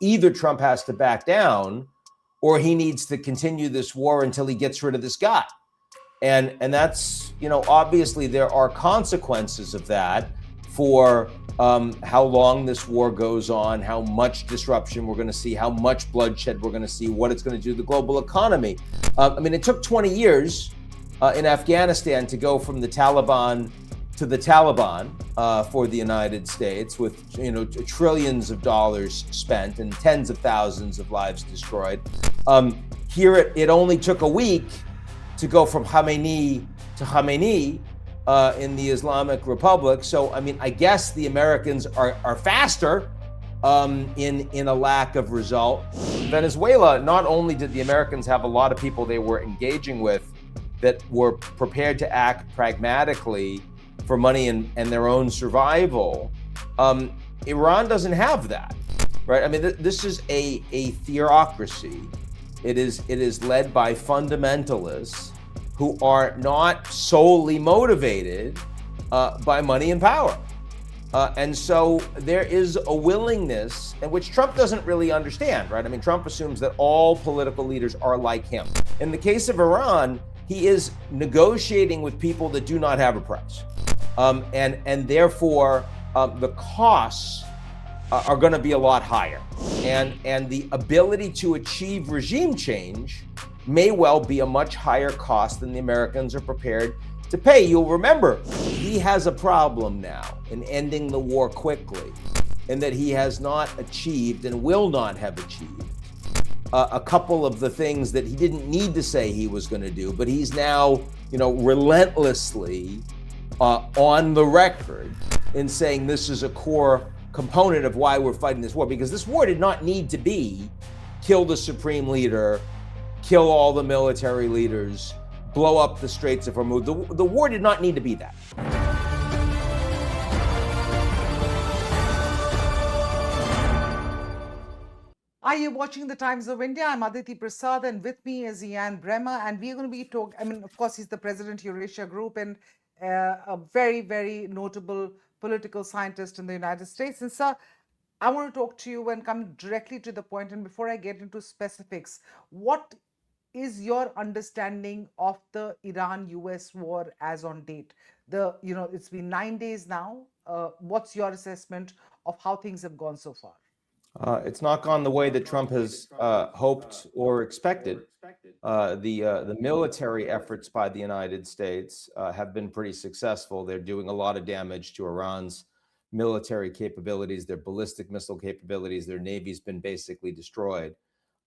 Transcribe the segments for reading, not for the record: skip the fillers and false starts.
either Trump has to back down or he needs to continue this war until he gets rid of this guy. And that's, obviously there are consequences of that for how long this war goes on, how much disruption we're going to see, how much bloodshed we're going to see, what it's going to do to the global economy. It took 20 years in Afghanistan to go from the Taliban to the Taliban for the United States, with trillions of dollars spent and tens of thousands of lives destroyed. Here it only took a week to go from Khamenei to Khamenei in the Islamic Republic. So, I guess the Americans are faster in a lack of result. Venezuela, not only did the Americans have a lot of people they were engaging with that were prepared to act pragmatically for money and their own survival, Iran doesn't have that, right? This is a theocracy. It is led by fundamentalists who are not solely motivated by money and power. And so there is a willingness, and which Trump doesn't really understand, right? Trump assumes that all political leaders are like him. In the case of Iran, he is negotiating with people that do not have a price. And therefore, the costs are going to be a lot higher. And the ability to achieve regime change may well be a much higher cost than the Americans are prepared to pay. You'll remember, he has a problem now in ending the war quickly, and that he has not achieved and will not have achieved a couple of the things that he didn't need to say he was going to do, but he's now, relentlessly on the record in saying this is a core component of why we're fighting this war, because this war did not need to be kill the supreme leader, kill all the military leaders, blow up the Straits of Hormuz. The war did not need to be that. Are you watching the Times of India? I'm Aditi Prasad, and with me is Bremmer, and we're going to be talking. Of course, he's the president of Eurasia Group and a very, very notable political scientist in the United States. And sir, I want to talk to you and come directly to the point. And before I get into specifics, what is your understanding of the Iran-US war as on date? It's been 9 days now. What's your assessment of how things have gone so far? It's not gone the way that Trump has hoped or expected. The military efforts by the United States have been pretty successful. They're doing a lot of damage to Iran's military capabilities, their ballistic missile capabilities. Their Navy's been basically destroyed.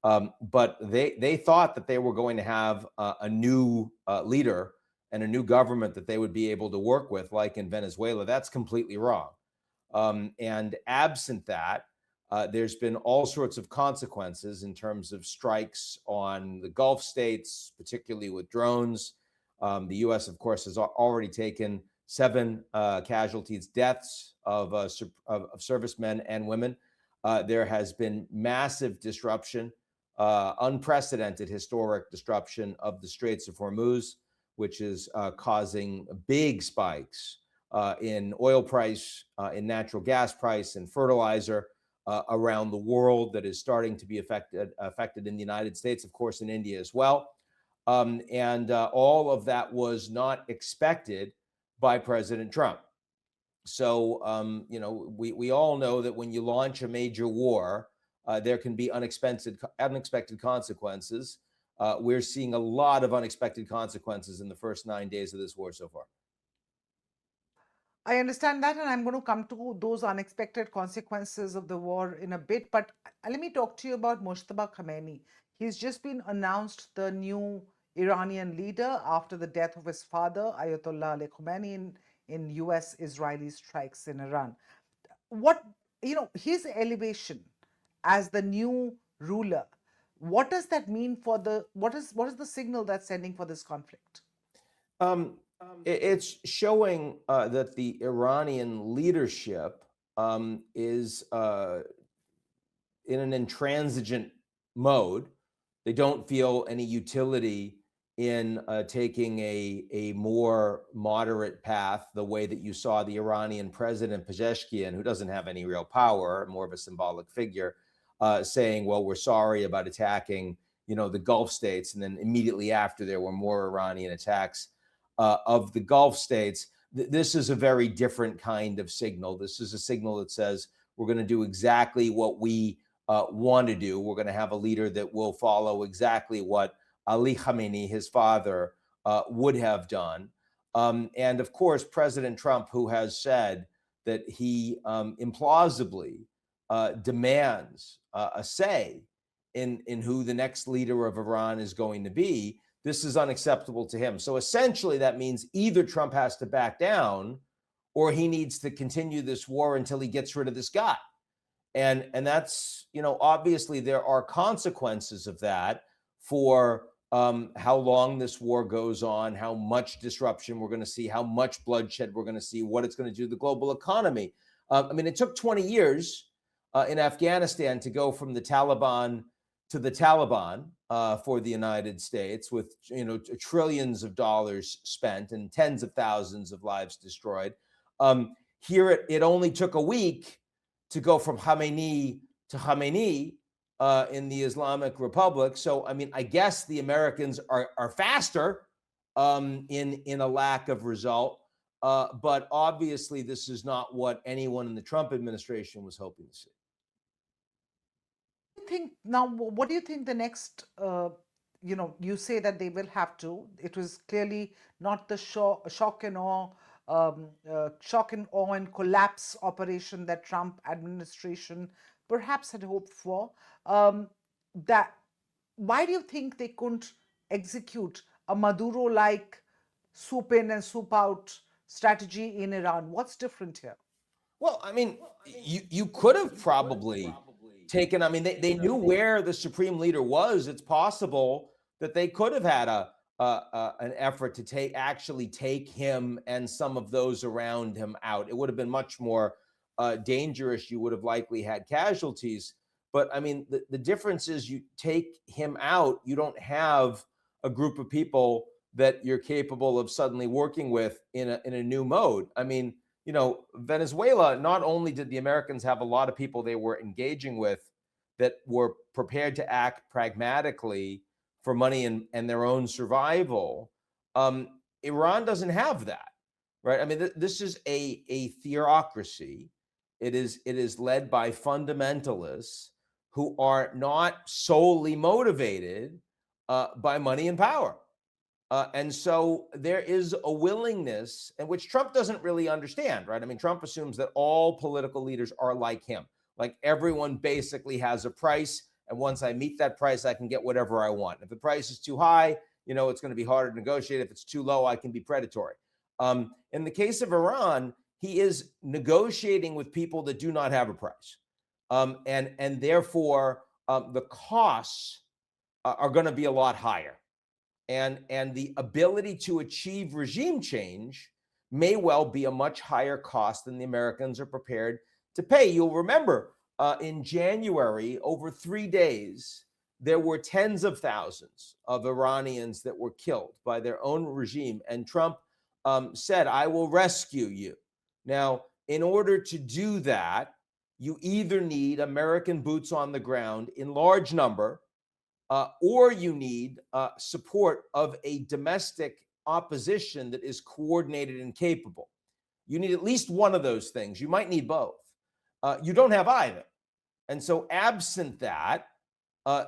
But they thought that they were going to have a new leader and a new government that they would be able to work with, like in Venezuela. That's completely wrong. And absent that, there's been all sorts of consequences in terms of strikes on the Gulf states, particularly with drones. The U.S., of course, has already taken 7 casualties, deaths of servicemen and women. There has been massive disruption, unprecedented historic disruption of the Straits of Hormuz, which is causing big spikes in oil price, in natural gas price, in fertilizer, around the world, that is starting to be affected in the United States, of course, in India as well. And all of that was not expected by President Trump. So, we all know that when you launch a major war, there can be unexpected consequences. We're seeing a lot of unexpected consequences in the first 9 days of this war so far. I understand that, and I'm going to come to those unexpected consequences of the war in a bit. But let me talk to you about Mojtaba Khamenei. He's just been announced the new Iranian leader after the death of his father, Ayatollah Ali Khamenei, in US-Israeli strikes in Iran. His elevation as the new ruler, what does that mean for what is the signal that's sending for this conflict? It's showing that the Iranian leadership is in an intransigent mode. They don't feel any utility in taking a more moderate path, the way that you saw the Iranian president Pezeshkian, who doesn't have any real power, more of a symbolic figure, saying, well, we're sorry about attacking, the Gulf states. And then immediately after, there were more Iranian attacks of the Gulf states. This is a very different kind of signal. This is a signal that says we're going to do exactly what we want to do. We're going to have a leader that will follow exactly what Ali Khamenei, his father, would have done. And of course, President Trump, who has said that he implausibly demands a say in who the next leader of Iran is going to be, this is unacceptable to him. So essentially, that means either Trump has to back down or he needs to continue this war until he gets rid of this guy. And that's, obviously there are consequences of that for how long this war goes on, how much disruption we're going to see, how much bloodshed we're going to see, what it's going to do to the global economy. It took 20 years in Afghanistan to go from the Taliban to the Taliban for the United States, with trillions of dollars spent and tens of thousands of lives destroyed. Here it only took a week to go from Khamenei to Khamenei in the Islamic Republic. So, I guess the Americans are faster in a lack of result. But obviously, this is not what anyone in the Trump administration was hoping to see. What do you think the next, you say that they will have to. It was clearly not the shock and awe and collapse operation that Trump administration perhaps had hoped for. That why do you think they couldn't execute a Maduro-like swoop in and swoop out strategy in Iran? What's different here? Well, you could have probably taken, they knew where the supreme leader was. It's possible that they could have had an effort to actually take him and some of those around him out. It would have been much more dangerous. You would have likely had casualties. But the difference is you take him out, you don't have a group of people that you're capable of suddenly working with in a new mode. Venezuela, not only did the Americans have a lot of people they were engaging with that were prepared to act pragmatically for money and their own survival, Iran doesn't have that, right? This is a theocracy. It is led by fundamentalists who are not solely motivated by money and power. And so there is a willingness, and which Trump doesn't really understand, right? Trump assumes that all political leaders are like him. Like everyone basically has a price, and once I meet that price, I can get whatever I want. If the price is too high, it's going to be harder to negotiate. If it's too low, I can be predatory. In the case of Iran, he is negotiating with people that do not have a price. And therefore, the costs are going to be a lot higher. And the ability to achieve regime change may well be a much higher cost than the Americans are prepared to pay. You'll remember in January, over 3 days, there were tens of thousands of Iranians that were killed by their own regime. And Trump said, I will rescue you. Now, in order to do that, you either need American boots on the ground in large number, or you need support of a domestic opposition that is coordinated and capable. You need at least one of those things. You might need both. You don't have either. And so absent that,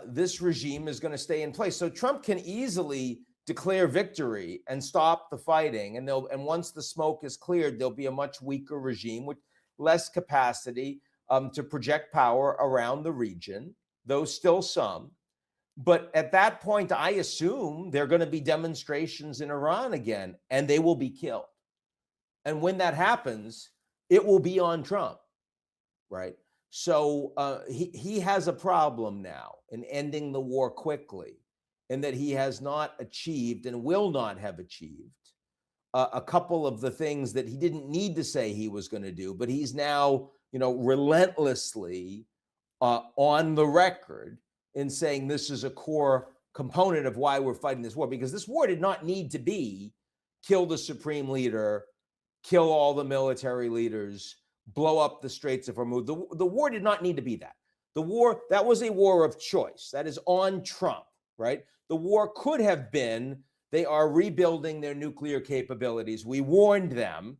this regime is going to stay in place. So Trump can easily declare victory and stop the fighting. And once the smoke is cleared, there'll be a much weaker regime with less capacity to project power around the region, though still some. But at that point, I assume there are going to be demonstrations in Iran again, and they will be killed. And when that happens, it will be on Trump, right? So he has a problem now in ending the war quickly, and that he has not achieved and will not have achieved a couple of the things that he didn't need to say he was going to do, but he's now, relentlessly on the record in saying this is a core component of why we're fighting this war, because this war did not need to be kill the supreme leader, kill all the military leaders, blow up the Straits of Hormuz. The war did not need to be that. The war, that was a war of choice. That is on Trump, right? The war could have been they are rebuilding their nuclear capabilities. We warned them.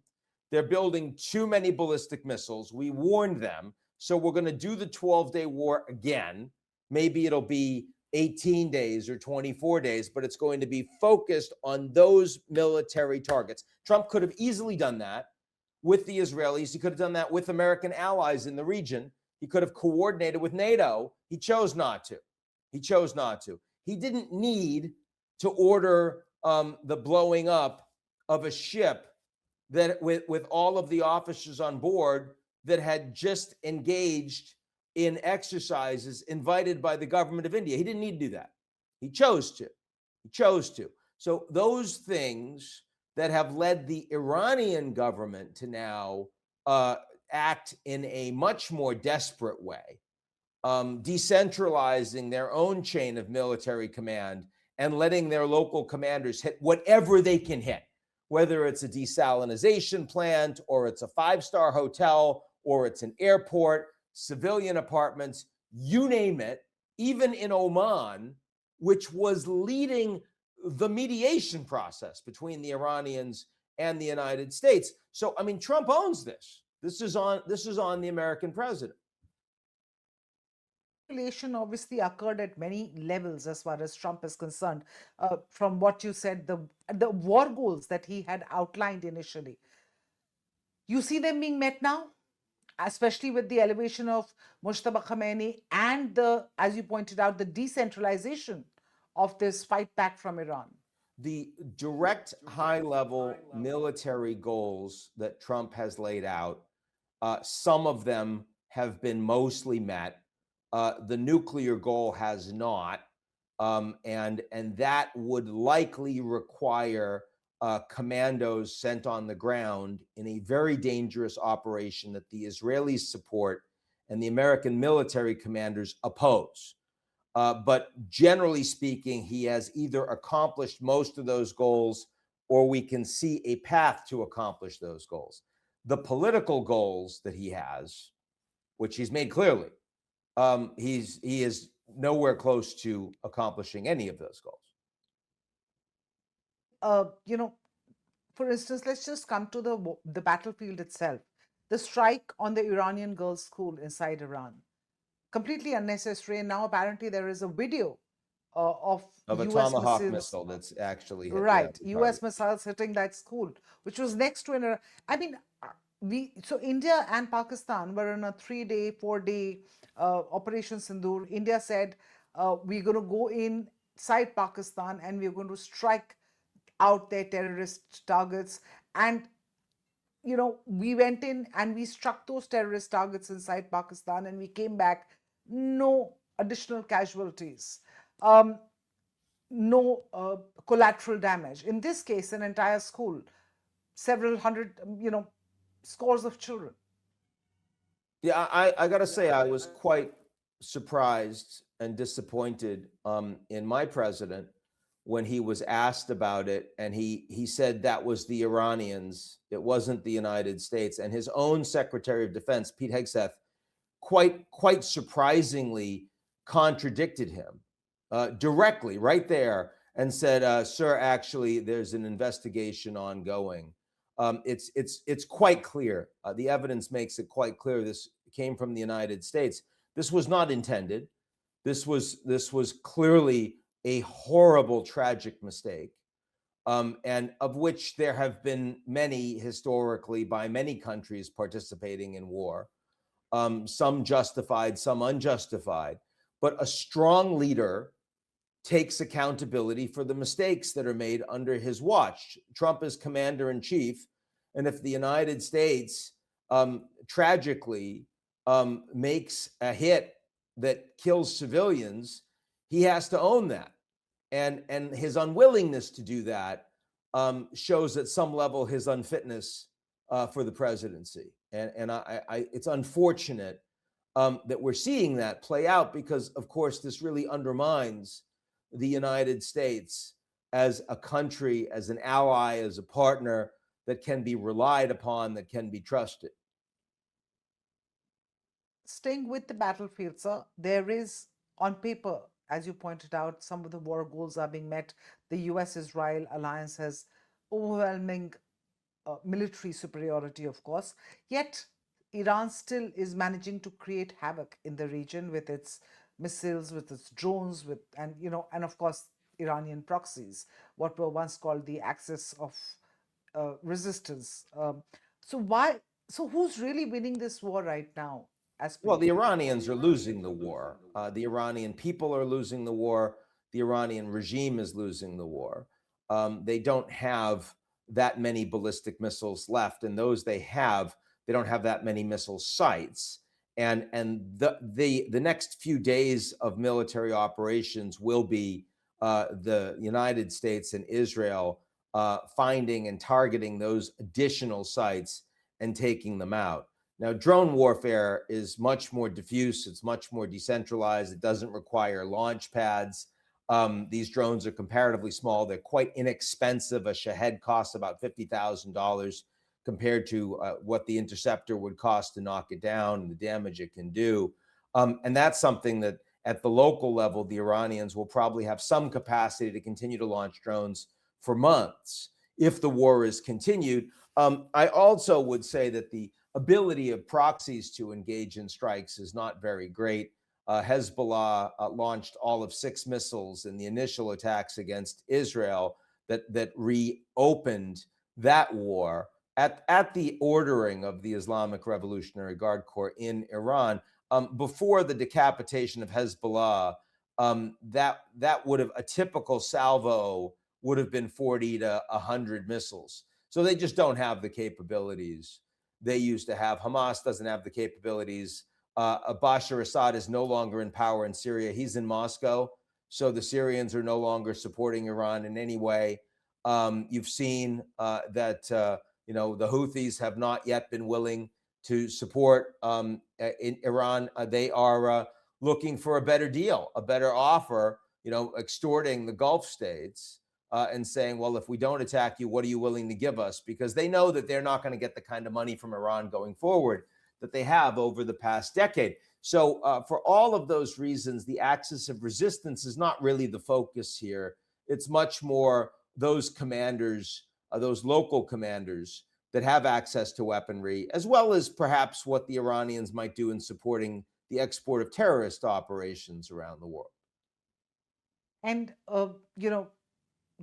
They're building too many ballistic missiles. We warned them. So we're going to do the 12-day war again. Maybe it'll be 18 days or 24 days, but it's going to be focused on those military targets. Trump could have easily done that with the Israelis. He could have done that with American allies in the region. He could have coordinated with NATO. He chose not to. He chose not to. He didn't need to order the blowing up of a ship that with all of the officers on board that had just engaged in exercises invited by the government of India. He didn't need to do that. He chose to. He chose to. So those things that have led the Iranian government to now act in a much more desperate way, decentralizing their own chain of military command and letting their local commanders hit whatever they can hit, whether it's a desalination plant or it's a five-star hotel or it's an airport, civilian apartments, you name it, even in Oman, which was leading the mediation process between the Iranians and the United States. So, I mean, Trump owns this. This is on the American president. Escalation obviously occurred at many levels as far as Trump is concerned. From what you said, the war goals that he had outlined initially, you see them being met now, especially with the elevation of Mojtaba Khamenei and the, as you pointed out, the decentralization of this fight back from Iran. The direct high-level military goals that Trump has laid out, some of them have been mostly met. The nuclear goal has not, and that would likely require commandos sent on the ground in a very dangerous operation that the Israelis support and the American military commanders oppose. But generally speaking, he has either accomplished most of those goals or we can see a path to accomplish those goals. The political goals that he has, which he's made clearly, he is nowhere close to accomplishing any of those goals. For instance, let's just come to the battlefield itself. The strike on the Iranian girls' school inside Iran, completely unnecessary. And now apparently there is a video of a US Tomahawk missiles, missile that's actually hit, right, yeah, US missiles hitting that school, which was next to an. I mean, so India and Pakistan were in a 3-day, 4-day Operation Sindoor. India said we're going to go inside Pakistan and we're going to strike out their terrorist targets. And we went in and we struck those terrorist targets inside Pakistan, and we came back, no additional casualties, no collateral damage. In this case, an entire school, several hundred, scores of children. Yeah, I got to say, I was quite surprised and disappointed in my president when he was asked about it, and he said that was the Iranians, it wasn't the United States. And his own Secretary of Defense, Pete Hegseth, quite surprisingly contradicted him directly right there and said, "Sir, actually, there's an investigation ongoing." It's quite clear. The evidence makes it quite clear this came from the United States. This was not intended. This was clearly a horrible, tragic mistake, and of which there have been many historically by many countries participating in war, some justified, some unjustified. But a strong leader takes accountability for the mistakes that are made under his watch. Trump is commander in chief, and if the United States tragically makes a hit that kills civilians, he has to own that. And his unwillingness to do that shows at some level his unfitness for the presidency. And it's unfortunate that we're seeing that play out because, of course, this really undermines the United States as a country, as an ally, as a partner that can be relied upon, that can be trusted. staying with the battlefield, sir, there is, on paper, as you pointed out, some of the war goals are being met. The US-Israel alliance has overwhelming military superiority, of course. Yet, Iran still is managing to create havoc in the region with its missiles, with its drones, with and of course Iranian proxies, what were once called the axis of resistance. So why? So who's really winning this war right now, as per Well, you? the Iranians are losing the war. The Iranian people are losing the war. The Iranian regime is losing the war. They don't have that many ballistic missiles left, and those they don't have that many missile sites. And the next few days of military operations will be the United States and Israel finding and targeting those additional sites and taking them out. Now, drone warfare is much more diffuse. It's much more decentralized. It doesn't require launch pads. These drones are comparatively small. They're quite inexpensive. A Shahed costs about $50,000 compared to what the interceptor would cost to knock it down and the damage it can do. And that's something that at the local level, the Iranians will probably have some capacity to continue to launch drones for months if the war is continued. I also would say that the ability of proxies to engage in strikes is not very great. Hezbollah launched all of 6 missiles in the initial attacks against Israel that reopened that war at the ordering of the Islamic Revolutionary Guard Corps in Iran. Before the decapitation of Hezbollah, that would have, a typical salvo would have been 40 to 100 missiles. So they just don't have the capabilities they used to have. Hamas doesn't have the capabilities. Bashar Assad is no longer in power in Syria. He's in Moscow. So the Syrians are no longer supporting Iran in any way. You've seen that the Houthis have not yet been willing to support in Iran. They are looking for a better deal, a better offer, extorting the Gulf states and saying, well, if we don't attack you, what are you willing to give us? Because they know that they're not going to get the kind of money from Iran going forward that they have over the past decade. So for all of those reasons, the axis of resistance is not really the focus here. It's much more those commanders, those local commanders that have access to weaponry, as well as perhaps what the Iranians might do in supporting the export of terrorist operations around the world. And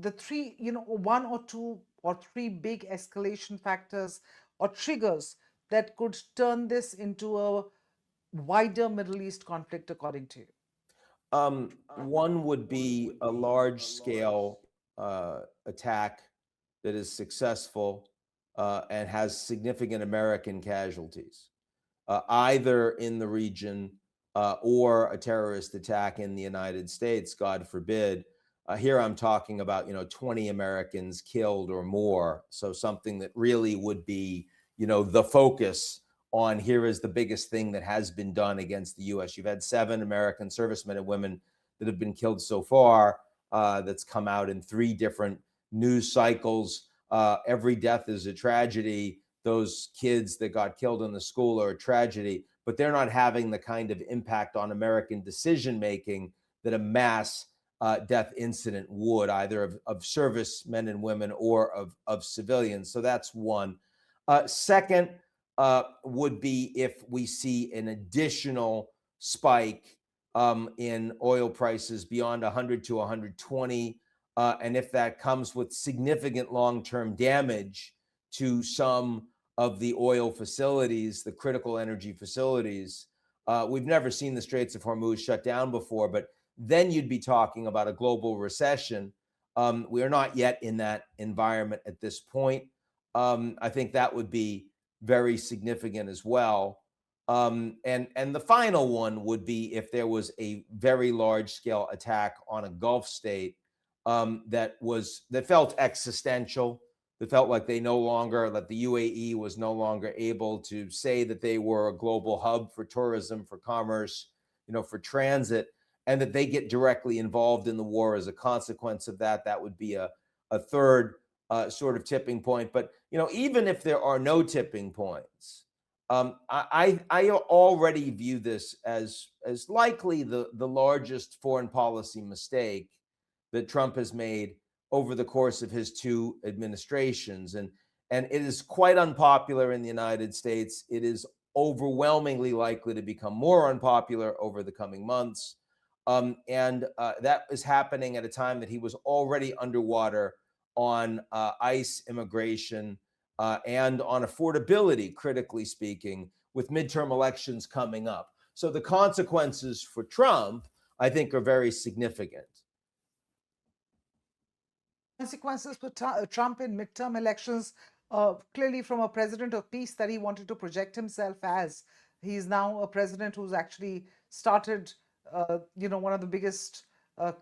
the three, one or two or three big escalation factors or triggers that could turn this into a wider Middle East conflict, according to you? One would be a large scale attack that is successful and has significant American casualties, either in the region or a terrorist attack in the United States, God forbid. Here I'm talking about, 20 Americans killed or more. So something that really would be, the focus on here is the biggest thing that has been done against the U.S. You've had 7 American servicemen and women that have been killed so far. That's come out in 3 different news cycles. Every death is a tragedy. Those kids that got killed in the school are a tragedy, but they're not having the kind of impact on American decision making that a mass death incident would, either of servicemen and women or of civilians. So that's one. Second would be if we see an additional spike in oil prices beyond 100 to 120, and if that comes with significant long-term damage to some of the oil facilities, the critical energy facilities. We've never seen the Straits of Hormuz shut down before, but then you'd be talking about a global recession. We are not yet in that environment at this point. I think that would be very significant as well. And the final one would be if there was a very large scale attack on a Gulf state that felt existential, that felt like that the UAE was no longer able to say that they were a global hub for tourism, for commerce, for transit, and that they get directly involved in the war as a consequence of that. That would be a third sort of tipping point. But even if there are no tipping points, I already view this as likely the largest foreign policy mistake that Trump has made over the course of his two administrations, and it is quite unpopular in the United States. It is overwhelmingly likely to become more unpopular over the coming months, and that is happening at a time that he was already underwater on ICE immigration and on affordability, critically speaking, with midterm elections coming up. So the consequences for Trump, I think, are very significant. Consequences for Trump in midterm elections, clearly from a president of peace that he wanted to project himself as. He's now a president who's actually started, one of the biggest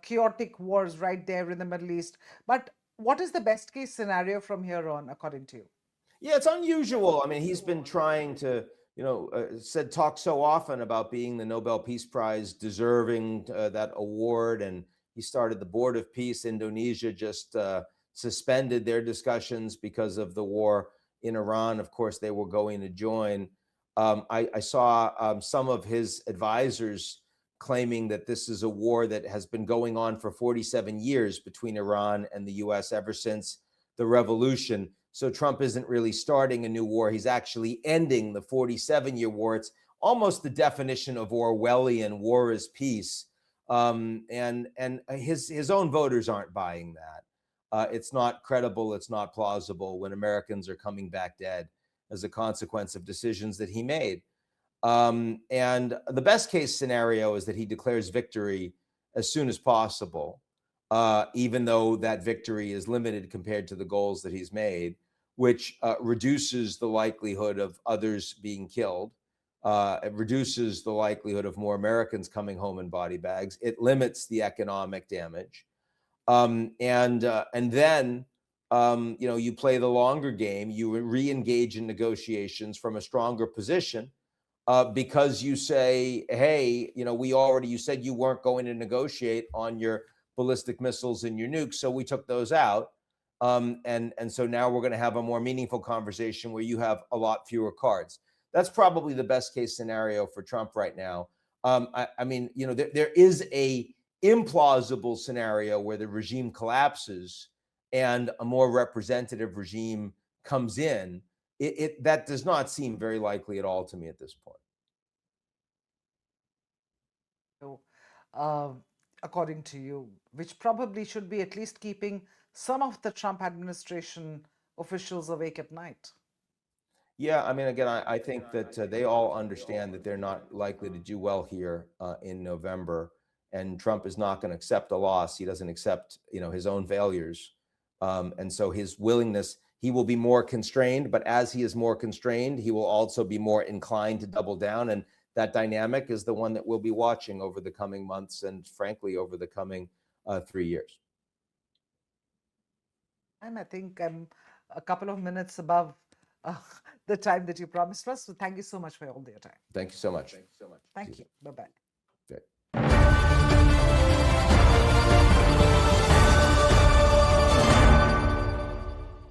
chaotic wars right there in the Middle East. But what is the best case scenario from here on, according to you? Yeah, it's unusual. I mean, he's been trying to, talk so often about being the Nobel Peace Prize deserving that award. And he started the Board of Peace. Indonesia just suspended their discussions because of the war in Iran. Of course, they were going to join. I saw some of his advisors claiming that this is a war that has been going on for 47 years between Iran and the US ever since the revolution. So Trump isn't really starting a new war. He's actually ending the 47-year war. It's almost the definition of Orwellian war is peace. And his own voters aren't buying that. It's not credible. It's not plausible when Americans are coming back dead as a consequence of decisions that he made. And the best case scenario is that he declares victory as soon as possible, even though that victory is limited compared to the goals that he's made, which reduces the likelihood of others being killed. It reduces the likelihood of more Americans coming home in body bags. It limits the economic damage. And then, you play the longer game. You re-engage in negotiations from a stronger position because you say, hey, you said you weren't going to negotiate on your ballistic missiles and your nukes, so we took those out. And so now we're going to have a more meaningful conversation where you have a lot fewer cards. That's probably the best case scenario for Trump right now. There is a implausible scenario where the regime collapses and a more representative regime comes in. That does not seem very likely at all to me at this point. So, according to you, which probably should be at least keeping some of the Trump administration officials awake at night. Yeah, I mean, again, I think that they all understand that they're not likely to do well here in November, and Trump is not going to accept a loss. He doesn't accept, his own failures, and so his willingness, he will be more constrained. But as he is more constrained, he will also be more inclined to double down, and that dynamic is the one that we'll be watching over the coming months, and frankly, over the coming 3 years. I think I'm a couple of minutes above the time that you promised us. So thank you so much for all your time. Thank you so much. Thank you. Bye-bye.